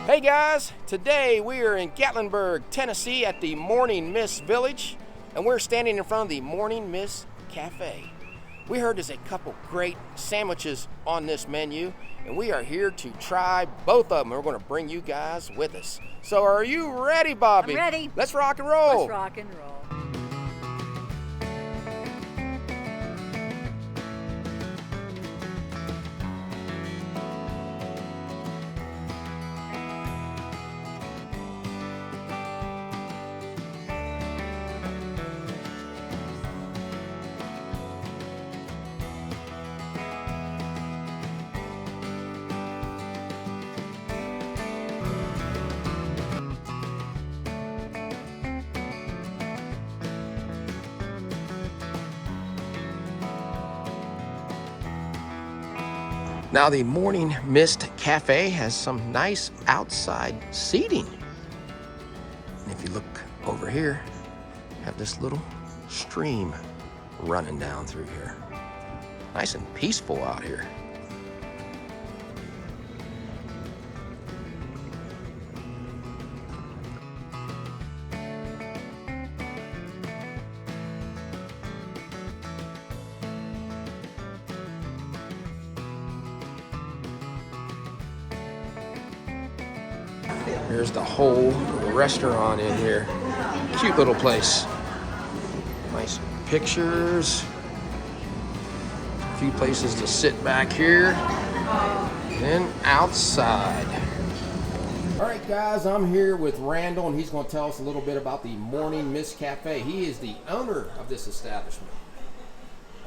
Hey guys, today we are in Gatlinburg, Tennessee at the Morning Mist Village, and we're standing in front of the Morning Mist Cafe. We heard there's a couple great sandwiches on this menu, and we are here to try both of them. We're going to bring you guys with us. So are you ready, Bobby? I'm ready. Let's rock and roll. Let's rock and roll. Now the Morning Mist Cafe has some nice outside seating. And if you look over here, have this little stream running down through here. Nice and peaceful out here. There's the whole restaurant in here. Cute little place. Nice pictures. A few places to sit back here. And outside. All right, guys, I'm here with Randall, and he's going to tell us a little bit about the Morning Mist Cafe. He is the owner of this establishment.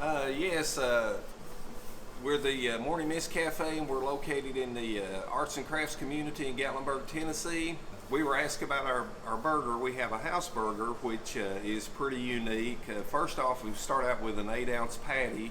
Yes, we're the Morning Mist Cafe, and we're located in the arts and crafts community in Gatlinburg, Tennessee. We were asked about our burger. We have a house burger, which is pretty unique. First off, we start out with an 8-ounce patty,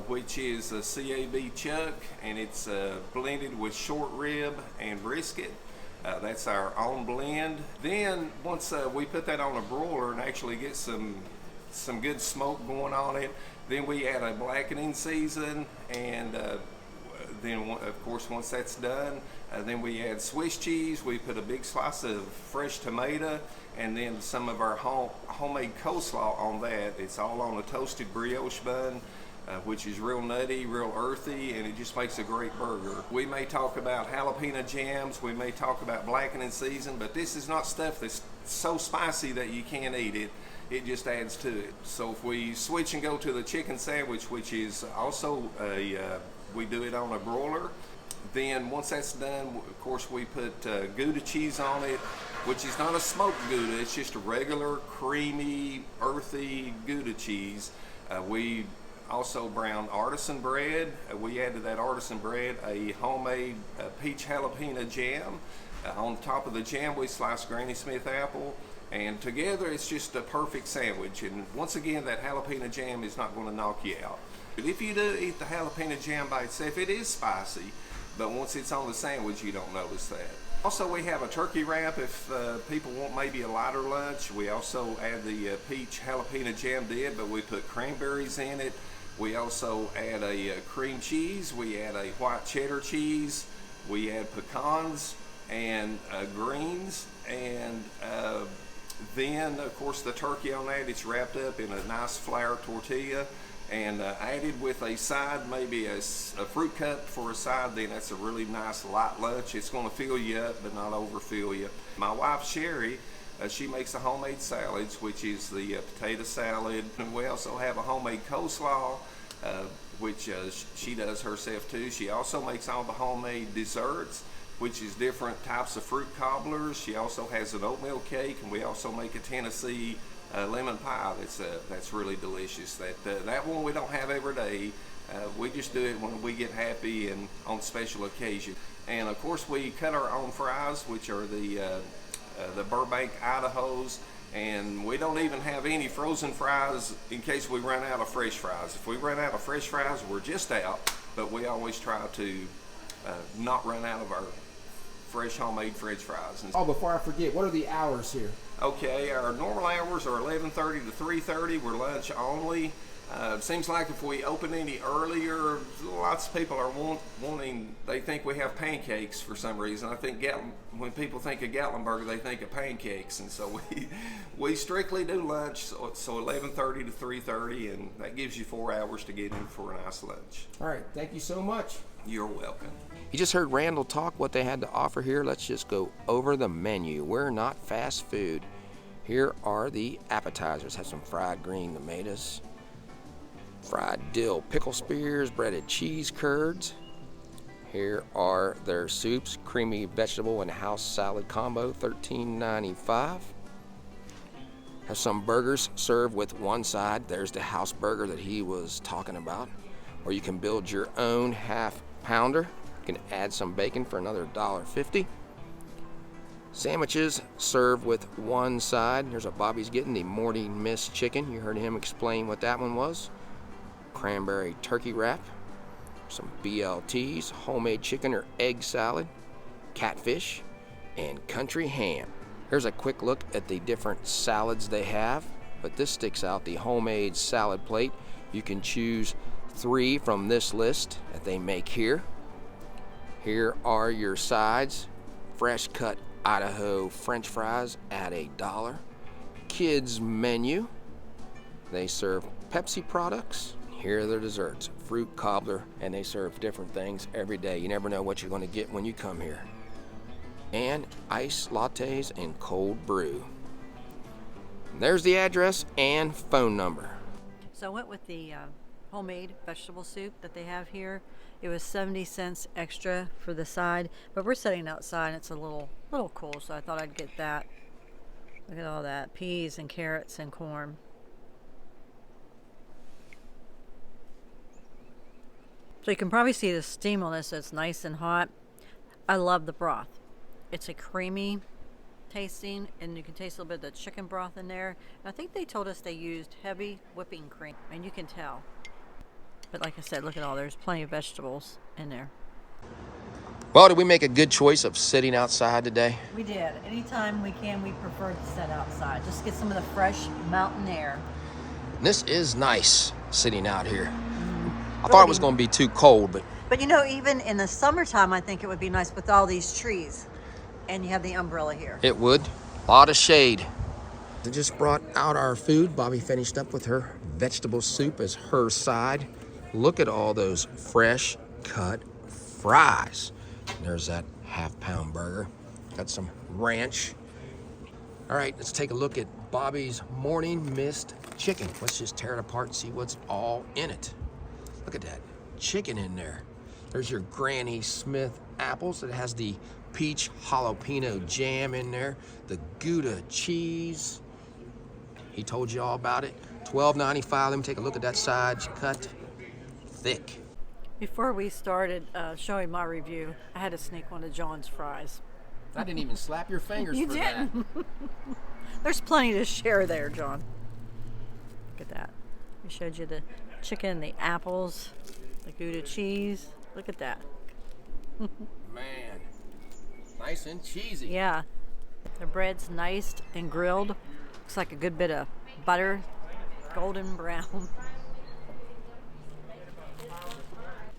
which is a CAB chuck, and it's blended with short rib and brisket. That's our own blend. Then once we put that on a broiler and actually get some good smoke going on it, then we add a blackening season, and then of course once that's done, then we add Swiss cheese. We put a big slice of fresh tomato, and then some of our homemade coleslaw on that. It's all on a toasted brioche bun, which is real nutty, real earthy, and it just makes a great burger. We may talk about jalapeno jams, we may talk about blackening season, but this is not stuff that's so spicy that you can't eat it. It just adds to it. So if we switch and go to the chicken sandwich, which is also we do it on a broiler, then once that's done, of course we put Gouda cheese on it, which is not a smoked Gouda, it's just a regular creamy, earthy Gouda cheese. We also brown artisan bread. We add to that artisan bread a homemade peach jalapeno jam. On top of the jam, we slice Granny Smith apple, and together it's just a perfect sandwich. And once again, that jalapeno jam is not going to knock you out. But if you do eat the jalapeno jam by itself, it is spicy, but once it's on the sandwich, you don't notice that. Also, we have a turkey wrap if people want maybe a lighter lunch. We also add the peach jalapeno jam dip, but we put cranberries in it. We also add a cream cheese. We add a white cheddar cheese. We add pecans and greens, and then of course the turkey on that, it's wrapped up in a nice flour tortilla and added with a side, maybe a fruit cup for a side. Then that's a really nice light lunch. It's going to fill you up but not overfill you. My wife Sherry, she makes the homemade salads, which is the potato salad, and we also have a homemade coleslaw, which she does herself too. She also makes all the homemade desserts, which is different types of fruit cobblers. She also has an oatmeal cake, and we also make a Tennessee lemon pie that's really delicious. That one we don't have every day. We just do it when we get happy and on special occasion. And of course we cut our own fries, which are the Burbank Idaho's, and we don't even have any frozen fries in case we run out of fresh fries. If we run out of fresh fries, we're just out, but we always try to not run out of our fresh homemade French fries. Oh, before I forget, what are the hours here? Okay, our normal hours are 11:30 to 3:30. We're lunch only. Seems like if we open any earlier, lots of people are wanting. They think we have pancakes for some reason. I think when people think of Gatlinburg, they think of pancakes, and so we strictly do lunch. So 11:30 to 3:30, and that gives you 4 hours to get in for a nice lunch. All right, thank you so much. You're welcome. You just heard Randall talk what they had to offer here. Let's just go over the menu. We're not fast food. Here are the appetizers. Have some fried green tomatoes, fried dill pickle spears, breaded cheese curds. Here are their soups, creamy vegetable and house salad combo, $13.95. Have some burgers served with one side. There's the house burger that he was talking about. Or you can build your own half pounder. You can add some bacon for another $1.50. Sandwiches served with one side. Here's what Bobby's getting, the morning mist chicken. You heard him explain what that one was. Cranberry turkey wrap, some BLTs, homemade chicken or egg salad, catfish, and country ham. Here's a quick look at the different salads they have, but this sticks out, the homemade salad plate. You can choose 3 from this list that they make here. Here are your sides, fresh cut Idaho French fries at $1. Kids menu, they serve Pepsi products. Here are their desserts, fruit cobbler, and they serve different things every day. You never know what you're going to get when you come here. And iced lattes and cold brew. And there's the address and phone number. So I went with the homemade vegetable soup that they have here. It was 70 cents extra for the side, but we're sitting outside and it's a little cool, so I thought I'd get that. Look at all that, peas and carrots and corn. So you can probably see the steam on this, so it's nice and hot. I love the broth. It's a creamy tasting, and you can taste a little bit of the chicken broth in there. I think they told us they used heavy whipping cream, and you can tell. But like I said, look at all, there's plenty of vegetables in there. Well, did we make a good choice of sitting outside today? We did. Anytime we can, we prefer to sit outside. Just get some of the fresh mountain air. This is nice, sitting out here. I thought it was going to be too cold, But you know, even in the summertime, I think it would be nice with all these trees. And you have the umbrella here. it would. A lot of shade. They just brought out our food. Bobby finished up with her vegetable soup as her side. Look at all those fresh cut fries. There's that half-pound burger. Got some ranch. All right, let's take a look at Bobby's morning mist chicken. Let's just tear it apart and see what's all in it. Look at that chicken in there. There's your Granny Smith apples. It has the peach jalapeno jam in there, the Gouda cheese. He told you all about it. $12.95. Let me take a look at that side cut. Thick. Before we started showing my review, I had to sneak one of John's fries. I didn't even slap your fingers You for didn't. that. There's plenty to share there, John. Look at that. We showed you the chicken, the apples, the Gouda cheese. Look at that. Man, nice and cheesy. Yeah. The bread's nice and grilled. Looks like a good bit of butter, golden brown.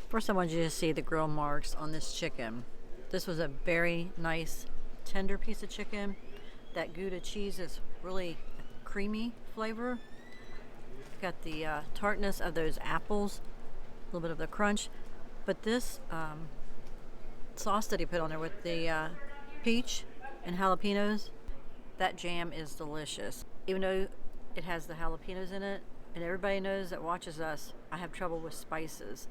First, I wanted you to see the grill marks on this chicken. This was a very nice, tender piece of chicken. That Gouda cheese is really creamy flavor. Got the tartness of those apples, a little bit of the crunch. But this sauce that he put on there with the peach and jalapenos, that jam is delicious. Even though it has the jalapenos in it, and everybody knows that watches us, I have trouble with spices.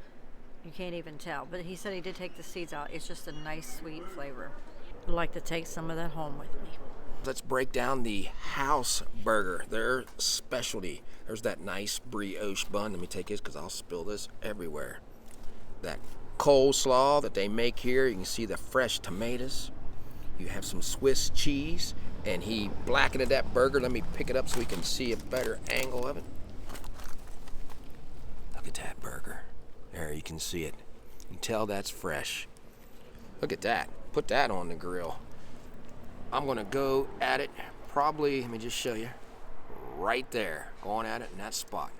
You can't even tell. But he said he did take the seeds out. It's just a nice, sweet flavor. I'd like to take some of that home with me. Let's break down the house burger, their specialty. There's that nice brioche bun. Let me take this because I'll spill this everywhere. That coleslaw that they make here. You can see the fresh tomatoes. You have some Swiss cheese. And he blackened that burger. Let me pick it up so we can see a better angle of it. Look at that burger. There, you can see it. You can tell that's fresh. Look at that. Put that on the grill. I'm gonna go at it probably, let me just show you, right there. Going at it in that spot.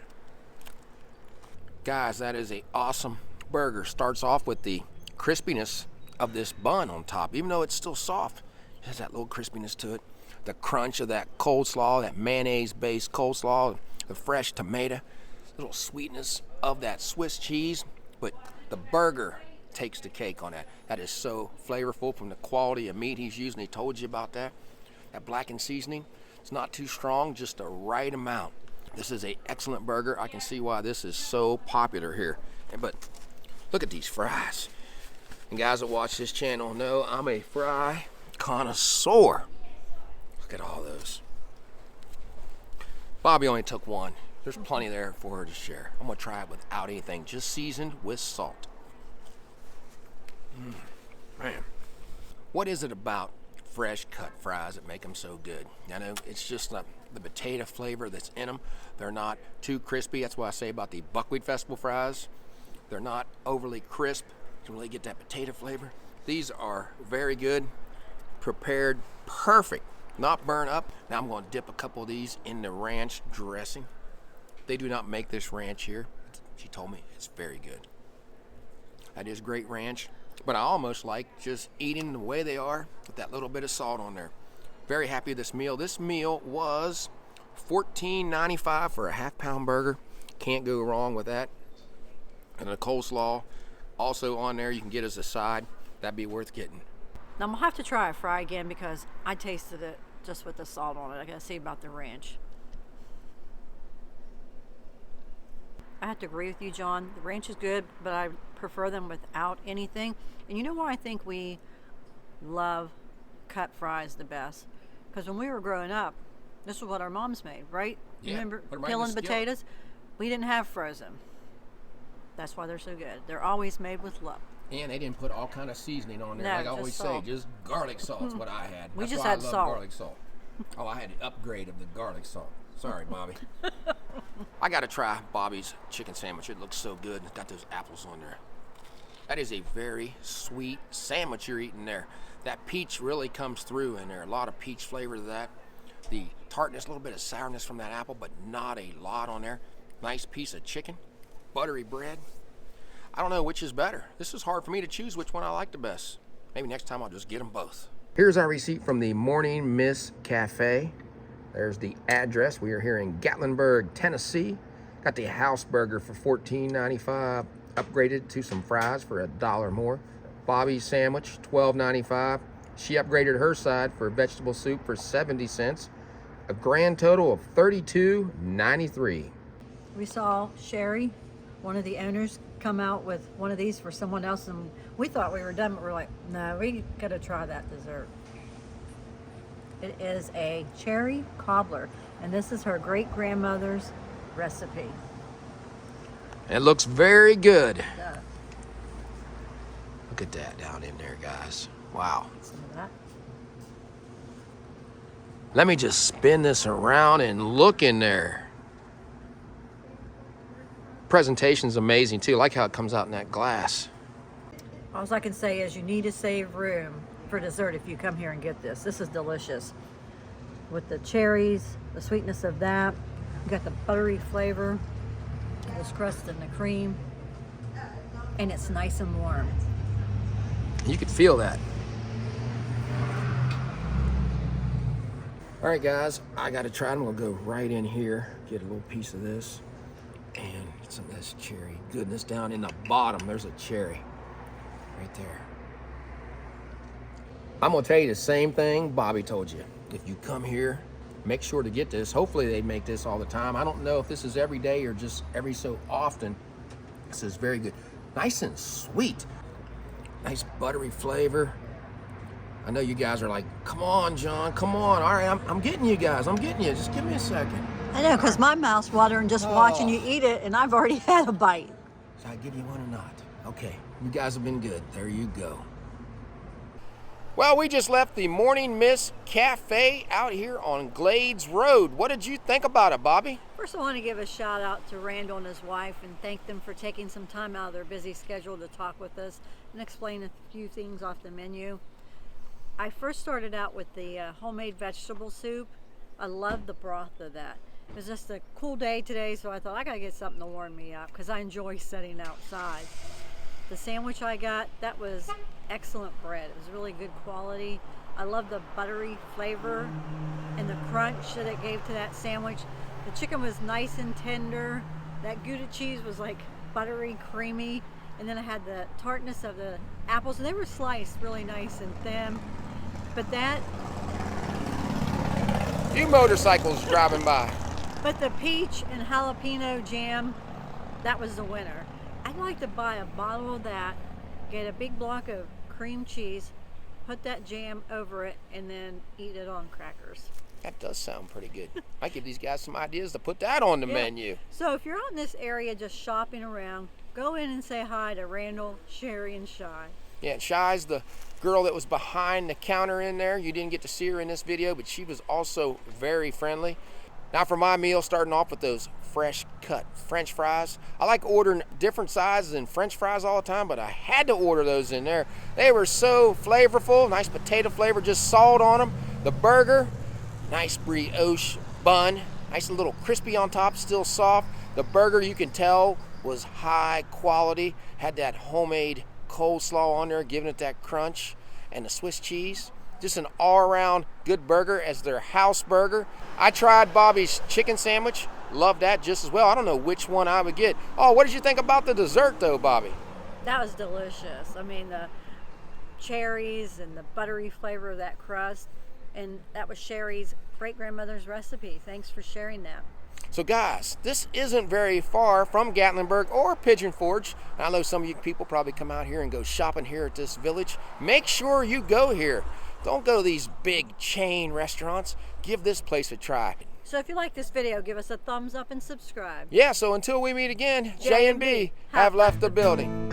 Guys, that is a awesome burger. Starts off with the crispiness of this bun on top. Even though it's still soft, it has that little crispiness to it. The crunch of that coleslaw, that mayonnaise-based coleslaw, the fresh tomato, little sweetness of that Swiss cheese. But the burger takes the cake on that. That is so flavorful from the quality of meat he's using. He told you about that. That blackened seasoning, it's not too strong, just the right amount. This is an excellent burger. I can see why this is so popular here. But look at these fries. And guys that watch this channel know I'm a fry connoisseur. Look at all those. Bobby only took one. There's plenty there for her to share. I'm gonna try it without anything, just seasoned with salt. Man, what is it about fresh cut fries that make them so good? I know it's just the potato flavor that's in them. They're not too crispy. That's what I say about the Buckwheat Festival fries. They're not overly crisp to really get that potato flavor. These are very good, prepared perfect, not burnt up. Now I'm going to dip a couple of these in the ranch dressing. They do not make this ranch here. She told me it's very good. That is great ranch, but I almost like just eating the way they are with that little bit of salt on there. Very happy with this meal. This meal was $14.95 for a half-pound burger. Can't go wrong with that. And a coleslaw also on there you can get as a side. That'd be worth getting. Now I'm gonna have to try a fry again because I tasted it just with the salt on it. I gotta see about the ranch. I have to agree with you, John. The ranch is good, but I prefer them without anything. And you know why I think we love cut fries the best? Because when we were growing up, this is what our moms made, right? Yeah. Remember Put 'em right in peeling the skillet. potatoes? We didn't have frozen. That's why they're so good. They're always made with love. And they didn't put all kind of seasoning on there. No, Like I just always salt. say, just garlic salt's what I had. We That's just why had I love salt. garlic salt. Oh, I had an upgrade of the garlic salt. Sorry, Bobby. I got to try Bobby's chicken sandwich. It looks so good. It's got those apples on there. That is a very sweet sandwich you're eating there. That peach really comes through in there. A lot of peach flavor to that. The tartness, a little bit of sourness from that apple, but not a lot on there. Nice piece of chicken, buttery bread. I don't know which is better. This is hard for me to choose which one I like the best. Maybe next time I'll just get them both. Here's our receipt from the Morning Miss Cafe. There's the address. We are here in Gatlinburg, Tennessee. Got the house burger for $14.95, upgraded to some fries for $1 more. Bobby's sandwich, $12.95. She upgraded her side for vegetable soup for 70 cents. A grand total of $32.93. We saw Sherry, one of the owners, come out with one of these for someone else, and we thought we were done, but we're like, no, we gotta try that dessert. It is a cherry cobbler, and this is her great-grandmother's recipe. It looks very good. It does. Look at that down in there, guys. Wow. Some of that. Let me just spin this around and look in there. Presentation's amazing too. I like how it comes out in that glass. All I can say is you need to save room for dessert if you come here and get this. This is delicious. With the cherries, the sweetness of that. You got the buttery flavor, this crust and the cream, and it's nice and warm. You could feel that. All right, guys, I gotta try. I'm gonna go right in here, get a little piece of this, and get some of this cherry goodness down in the bottom. There's a cherry right there. I'm gonna tell you the same thing Bobby told you. If you come here, make sure to get this. Hopefully they make this all the time. I don't know if this is every day or just every so often. This is very good. Nice and sweet. Nice buttery flavor. I know you guys are like, come on, John, come on. All right, I'm getting you guys. I'm getting you. Just give me a second. I know, because my mouth's watering just watching you eat it, and I've already had a bite. Should I give you one or not? Okay, you guys have been good. There you go. Well, we just left the Morning Miss Cafe out here on Glades Road. What did you think about it, Bobby? First, I want to give a shout out to Randall and his wife and thank them for taking some time out of their busy schedule to talk with us and explain a few things off the menu. I first started out with the homemade vegetable soup. I love the broth of that. It was just a cool day today, so I thought I gotta get something to warm me up because I enjoy sitting outside. The sandwich I got, that was excellent bread. It was really good quality. I love the buttery flavor and the crunch that it gave to that sandwich. The chicken was nice and tender. That Gouda cheese was like buttery, creamy. And then I had the tartness of the apples, and they were sliced really nice and thin. But that, Few motorcycles driving by. but the peach and jalapeno jam, that was the winner. I'd like to buy a bottle of that, get a big block of cream cheese, put that jam over it, and then eat it on crackers. That does sound pretty good. I give these guys some ideas to put that on the menu. So if you're out in this area just shopping around, go in and say hi to Randall, Sherry, and Shy. Yeah, and Shy's the girl that was behind the counter in there. You didn't get to see her in this video, but she was also very friendly. Now for my meal, starting off with those fresh cut French fries. I like ordering different sizes and French fries all the time, but I had to order those in there. They were so flavorful, nice potato flavor, just salt on them. The burger, nice brioche bun, nice and little crispy on top, still soft. The burger, you can tell, was high quality, had that homemade coleslaw on there, giving it that crunch, and the Swiss cheese. Just an all-around good burger as their house burger. I tried Bobby's chicken sandwich, loved that just as well. I don't know which one I would get. Oh, what did you think about the dessert though, Bobby? That was delicious. I mean, the cherries and the buttery flavor of that crust, and that was Sherry's great-grandmother's recipe. Thanks for sharing that. So guys, this isn't very far from Gatlinburg or Pigeon Forge. I know some of you people probably come out here and go shopping here at this village. Make sure you go here. Don't go to these big chain restaurants. Give this place a try. So if you like this video, give us a thumbs up and subscribe. Yeah, so until we meet again, J and B have left the building.